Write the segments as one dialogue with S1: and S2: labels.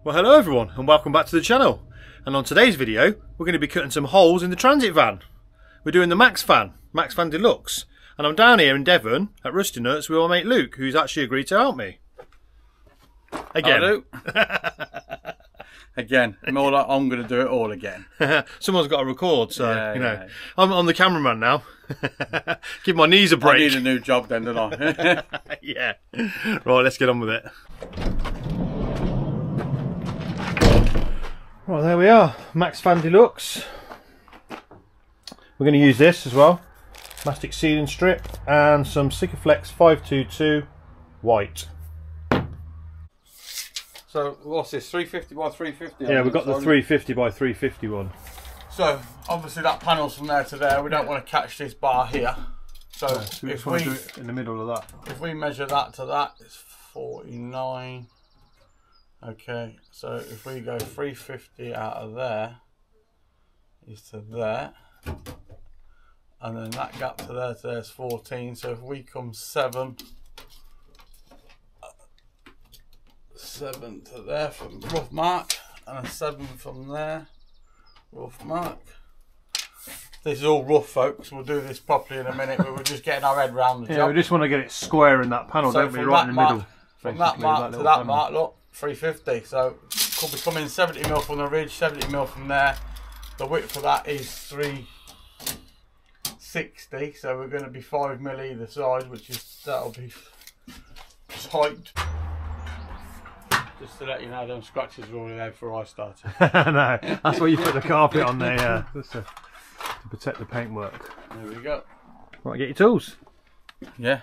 S1: Well, hello everyone and welcome back to the channel. And on today's video we're going to be cutting some holes in the transit van. We're doing the Maxxfan Deluxe, and I'm down here in Devon at Rusty Nuts with my mate Luke, who's actually agreed to help me. Again.
S2: Again. More like I'm going to do it all again.
S1: Someone's got to record, so
S2: yeah,
S1: you know. I'm the cameraman now. Give my knees a break.
S2: I need a new job then, don't I?
S1: Yeah. Right, let's get on with it. Right, there we are, Maxxfan Deluxe. We're going to use this as well, mastic sealing strip and some Sikaflex 522 white.
S2: So what's this, 350 by 350?
S1: Yeah, we've got the 350 by 350 one.
S2: So obviously that panel's from there to there. We don't want to catch this bar here. So
S1: we
S2: if
S1: want
S2: we
S1: to do it in the middle of that.
S2: If we measure that to that, it's 49. Okay, so if we go 350 out of there is to there, and then that gap to there's 14. So if we come 7 to there from rough mark, and a 7 from there, rough mark. This is all rough, folks. We'll do this properly in a minute, but we're just getting our head around the job.
S1: Yeah, we just want to get it square in that panel, don't we? Right in the middle.
S2: From that mark to that mark, look, 350. So could be coming 70mm from the ridge, 70mm from there. The width for that is 360. So we're going to be 5mm either side, which is, that'll be tight. Just to let you know, them scratches were all there before I started.
S1: No, that's why you put the carpet on there, yeah. Just to protect the paintwork.
S2: There we go.
S1: Right, get your tools.
S2: Yeah.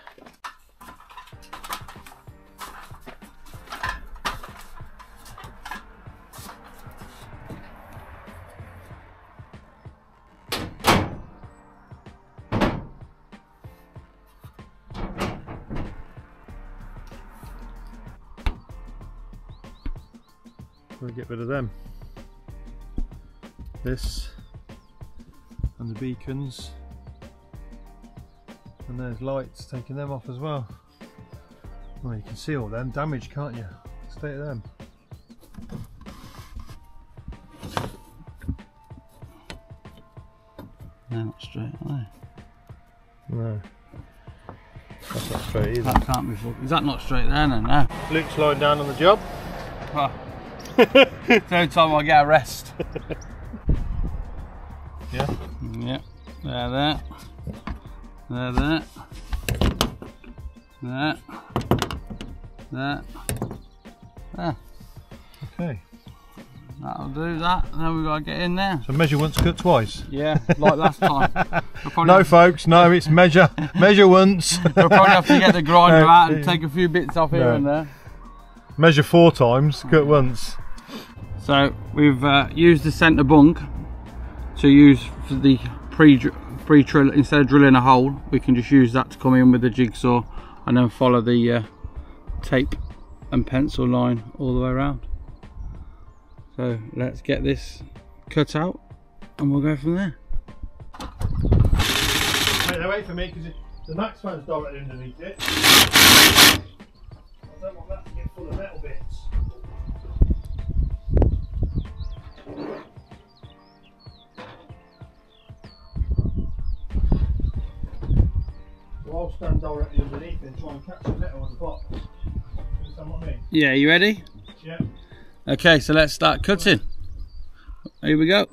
S1: We'll get rid of them. This and the beacons, and there's lights, taking them off as well. Well, you can see all them damage, can't you? State of them.
S2: No, not straight, are they?
S1: No, that's not straight either.
S2: That can't be full. Is that not straight there? No.
S1: Luke's lying down on the job.
S2: Oh. Third time I get a rest.
S1: Yeah.
S2: Yep. There.
S1: Okay.
S2: That'll do that. And then we've got to get in there.
S1: So measure once, cut twice.
S2: Yeah, like last time.
S1: No, folks. No, it's measure once.
S2: We'll probably have to get the grinder out and take a few bits off here and there.
S1: Measure 4 times, cut once.
S2: So we've used the centre bunk to use for the pre-drill. Instead of drilling a hole, we can just use that to come in with the jigsaw and then follow the tape and pencil line all the way around. So let's get this cut out and we'll go from there.
S1: Wait for me, because the Maxxfan's directly underneath it. I don't want that to get full of metal bits. So I'll stand directly underneath and try and catch the metal on the bottom. Understand what I mean?
S2: Yeah, you ready?
S1: Yeah.
S2: Okay, so let's start cutting. Here we go.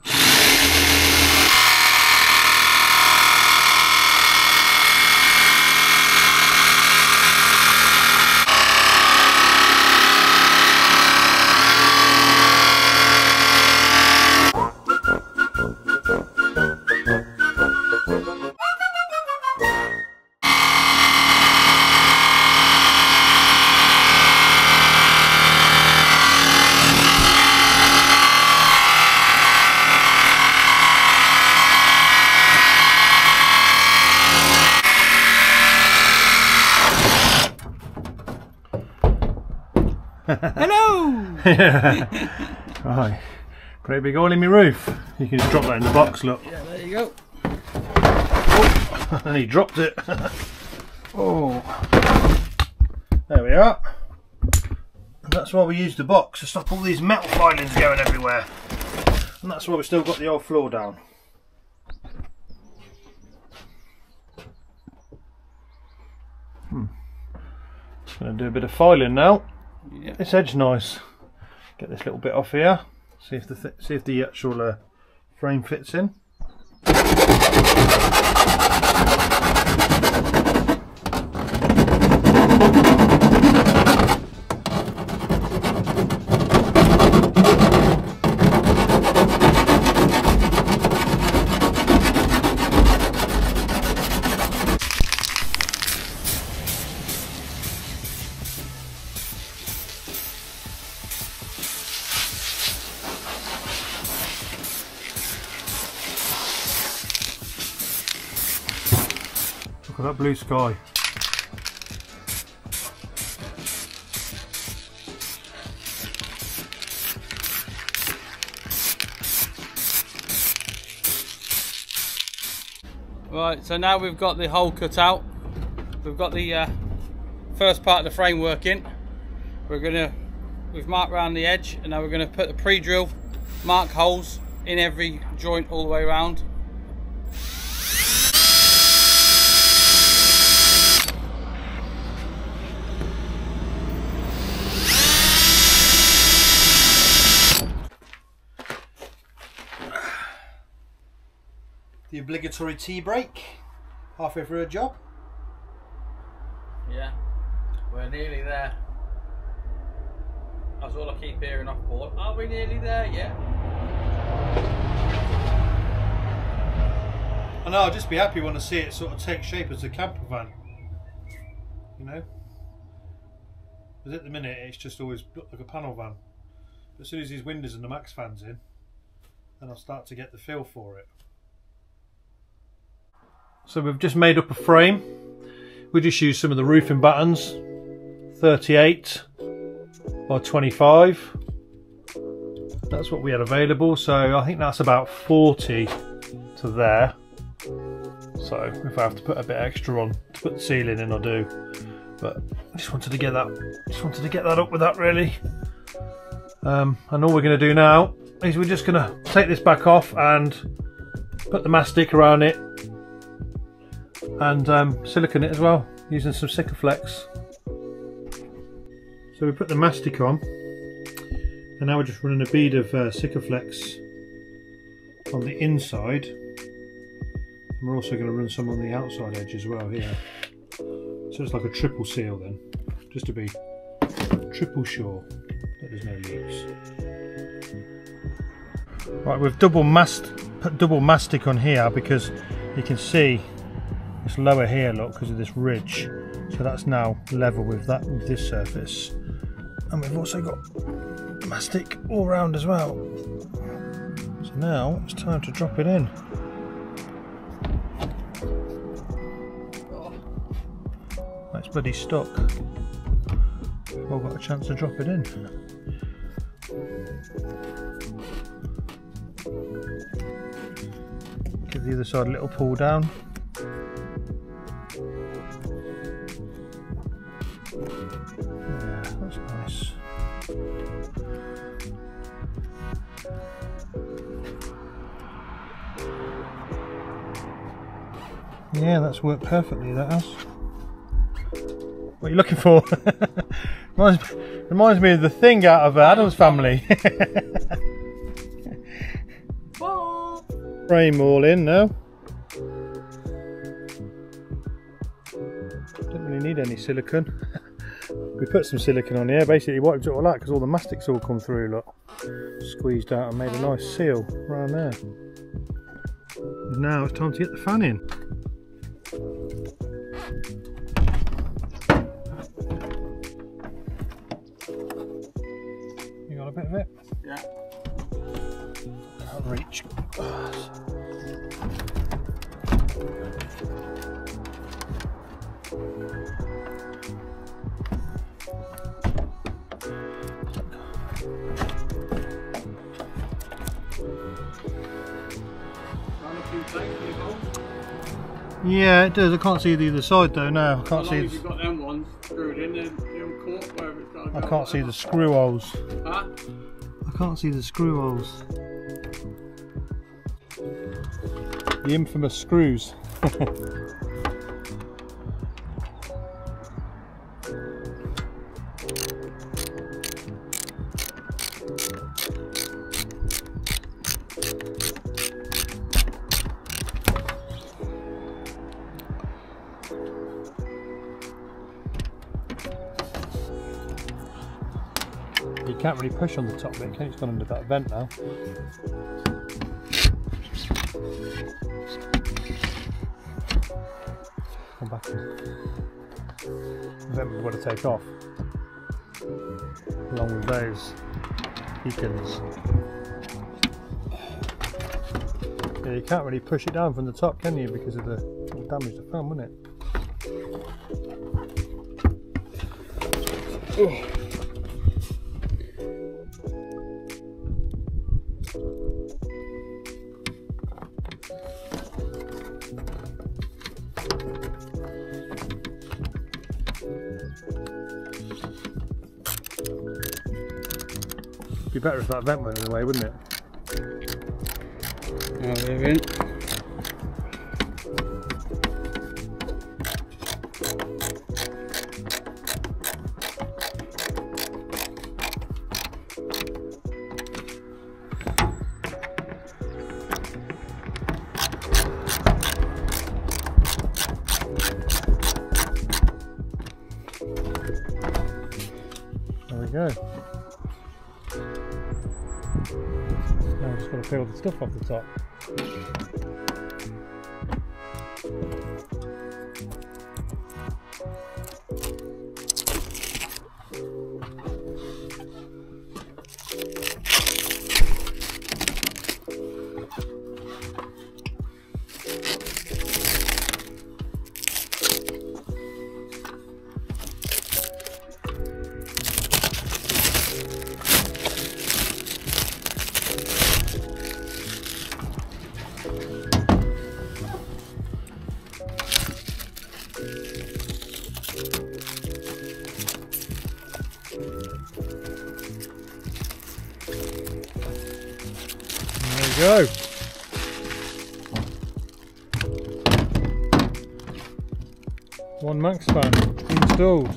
S2: Hello!
S1: Right, great big hole in my roof. You can just drop that in the box, look.
S2: Yeah, there you go.
S1: Oh, and he dropped it. Oh, there we are. that's why we use the box, to stop all these metal filings going everywhere. And that's why we've still got the old floor down. Just going to do a bit of filing now. Get this edge nice. Get this little bit off here. See if the actual frame fits in. Look at that blue sky.
S2: Right, so now we've got the hole cut out. We've got the first part of the framework in. We've marked around the edge, and now we're going to put the pre-drill mark holes in every joint all the way around.
S1: The obligatory tea break halfway through a job.
S2: Yeah, we're nearly there. That's all I keep hearing off board. Are we nearly there yet?
S1: I know, I'll just be happy when I see it sort of take shape as a camper van. You know? Because at the minute it's just always looked like a panel van. But as soon as these windows and the Maxxfan's in, then I'll start to get the feel for it. So we've just made up a frame. We just used some of the roofing battens, 38 by 25. That's what we had available. So I think that's about 40 to there. So if I have to put a bit extra on to put the ceiling in, I'll do. But I just wanted to get that up with that really. And all we're going to do now is we're just going to take this back off and put the mastic around it. And silicone it as well, using some Sikaflex. So we put the mastic on, and now we're just running a bead of Sikaflex on the inside. And we're also going to run some on the outside edge as well here. So it's like a triple seal then, just to be triple sure that there's no leaks. Right, we've put double mastic on here because you can see it's lower here, look, because of this ridge. So that's now level with this surface. And we've also got mastic all round as well. So now it's time to drop it in. That's bloody stuck. I've got a chance to drop it in. Give the other side a little pull down. That's nice. Yeah, that's worked perfectly, that has. What are you looking for? reminds me of the thing out of Adam's Family. Frame all in now. Don't really need any silicone. We put some silicone on here, basically wiped it all out because all the mastic's all come through, look. Squeezed out and made a nice seal around there. And now it's time to get the fan in. You got a bit of it?
S2: Yeah.
S1: Can't reach. Yeah, it does. I can't see the other side though now. I can't see.
S2: You've got them ones screwed in, them caught wherever it's got to
S1: I can't see the screw holes.
S2: Huh?
S1: I can't see the screw holes. The infamous screws. You can't really push on the top bit, can you? It's gone under that vent now. Come back in. The vent we've got to take off, along with those beacons. Yeah, you can't really push it down from the top, can you? Because of the damage to foam, wouldn't it? Oh. Be better if that vent went in the way, wouldn't it?
S2: Now we're in.
S1: There we go. Now I've just got to peel the stuff off the top. There we go. One Maxxfan installed.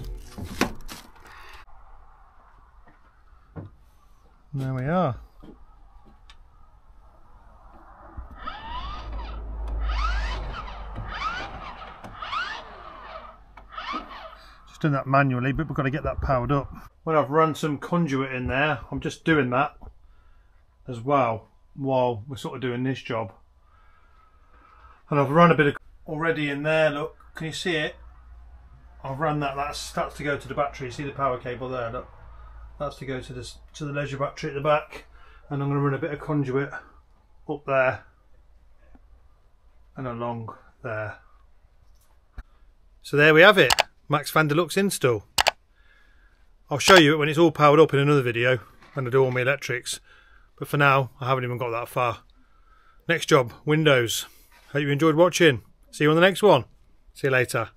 S1: There we are. Just doing that manually, but we've got to get that powered up. When I've run some conduit in there, I'm just doing that as well while we're sort of doing this job. And I've run a bit of already in there. Look, can you see it? I've run that. That's to go to the battery. See the power cable there? Look, that's to go to the leisure battery at the back. And I'm going to run a bit of conduit up there and along there. So there we have it, Maxxfan Deluxe install. I'll show you it when it's all powered up in another video when I do all my electrics. But for now, I haven't even got that far. Next job, windows. Hope you enjoyed watching. See you on the next one. See you later.